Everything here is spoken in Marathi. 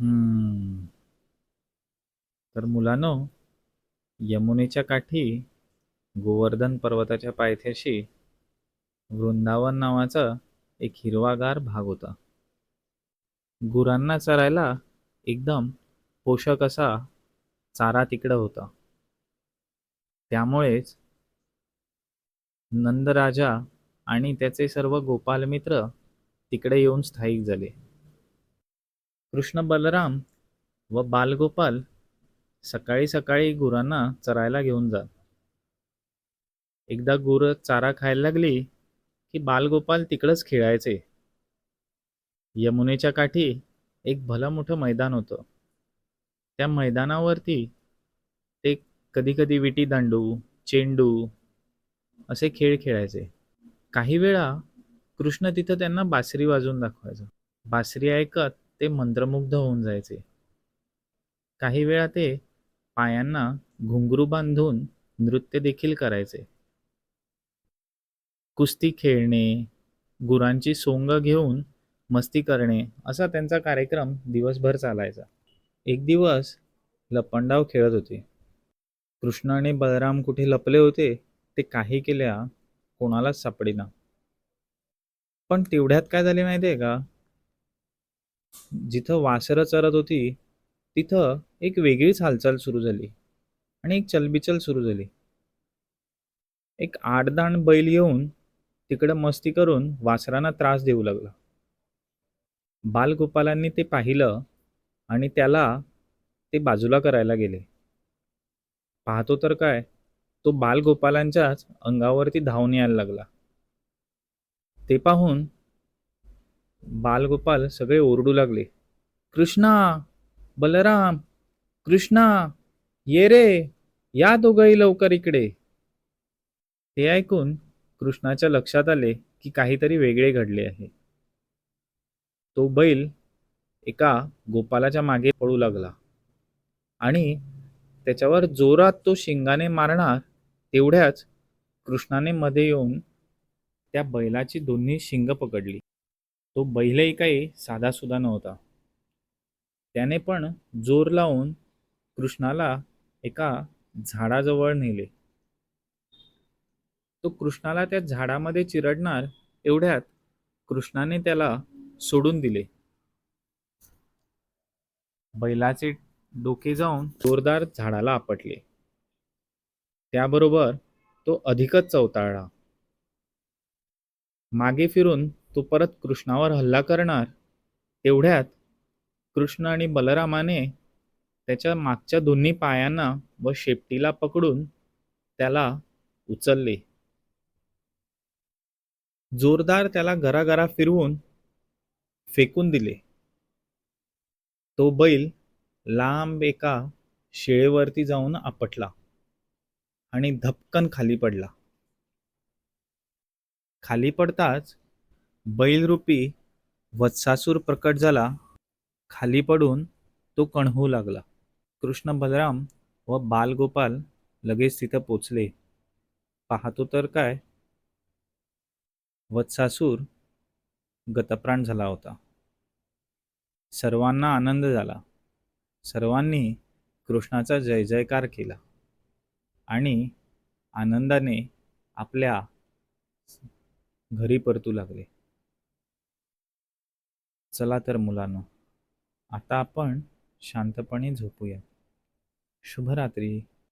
हम्म. तर मुलांनो, यमुनेच्या काठी गोवर्धन पर्वताच्या पायथ्याशी वृंदावन नावाचा एक हिरवागार भाग होता. गुरांना चरायला एकदम पोषक असा चारा तिकडं होता. त्यामुळेच नंदराजा आणि त्याचे सर्व गोपाल मित्र तिकडे येऊन स्थायिक झाले. कृष्ण बलराम व बालगोपाल सकाळी सकाळी गुरांना चरायला घेऊन जात. एकदा गुरं चारा खायला लागली की बालगोपाल तिकडंच खेळायचे. यमुनेच्या काठी एक भलं मोठं मैदान होतं. त्या मैदानावरती ते कधी कधी विटी दांडू, चेंडू असे खेळ खेळायचे. काही वेळा कृष्ण तिथं त्यांना बासरी वाजवून दाखवायचा. बासरी ऐकत ते मंत्रमुग्ध होऊन जायचे. काही वेळा ते पायांना घुंगरू बांधून नृत्य देखील करायचे. कुस्ती खेळणे, गुरांची सोंग घेऊन मस्ती करणे असा त्यांचा कार्यक्रम दिवसभर चालायचा. एक दिवस लपंडाव खेळत होते. कृष्ण आणि बलराम कुठे लपले होते ते काही केल्या कोणालाच सापडेना. पण तेवढ्यात काय झाले माहितीये का, जिथं वासरं चरत होती तिथं एक वेगळीच हालचाल सुरू झाली आणि एक चलबिचल सुरू झाली. एक आडदांड बैल येऊन तिकडं मस्ती करून वासरांना त्रास देऊ लागला. बालगोपालांनी ते पाहिलं आणि त्याला ते बाजूला करायला गेले. पाहतो तर काय, तो बालगोपालांच्याच अंगावरती धावून यायला लागला. ते पाहून बालगोपाल सगळे ओरडू लागले, कृष्णा, बलराम, कृष्णा, ये रे, या दोघंही लवकर इकडे. ते ऐकून कृष्णाच्या लक्षात आले की काहीतरी वेगळे घडले आहे. तो बैल एका गोपालाच्या मागे पळू लागला आणि त्याच्यावर जोरात तो शिंगाने मारणार तेवढ्याच कृष्णाने मध्ये येऊन त्या बैलाची दोन्ही शिंग पकडली. तो बैलही काही साधासुधा नव्हता. त्याने पण जोर लावून कृष्णाला एका झाडाजवळ नेले. तो कृष्णाला त्या झाडामध्ये चिरडणार एवढ्यात कृष्णाने त्याला सोडून दिले. बैलाचे डोके जाऊन जोरदार झाडाला आपटले. त्याबरोबर तो अधिकच चवताळला. मागे फिरून तो परत कृष्णावर हल्ला करणार तेवढ्यात कृष्ण आणि बलरामाने त्याच्या मागच्या दोन्ही पायांना व शेपटीला पकडून त्याला उचलले. जोरदार त्याला गरागरा फिरवून फेकून दिले. तो बैल लांब एका शिळेवरती जाऊन आपटला आणि धपकन खाली पडला. खाली पडताच बैलरूपी वत्सासूर प्रकट झाला. खाली पडून तो कणहू लागला. कृष्ण बलराम व बालगोपाल लगेच तिथं पोचले. पाहतो तर काय, वत्सासूर गतप्राण झाला होता. सर्वांना आनंद झाला. सर्वांनी कृष्णाचा जय जयकार केला आणि आनंदाने आपल्या घरी परतू लागले. चला तर मुलांनो, आता आपण शांतपणे झोपूया. शुभरात्री.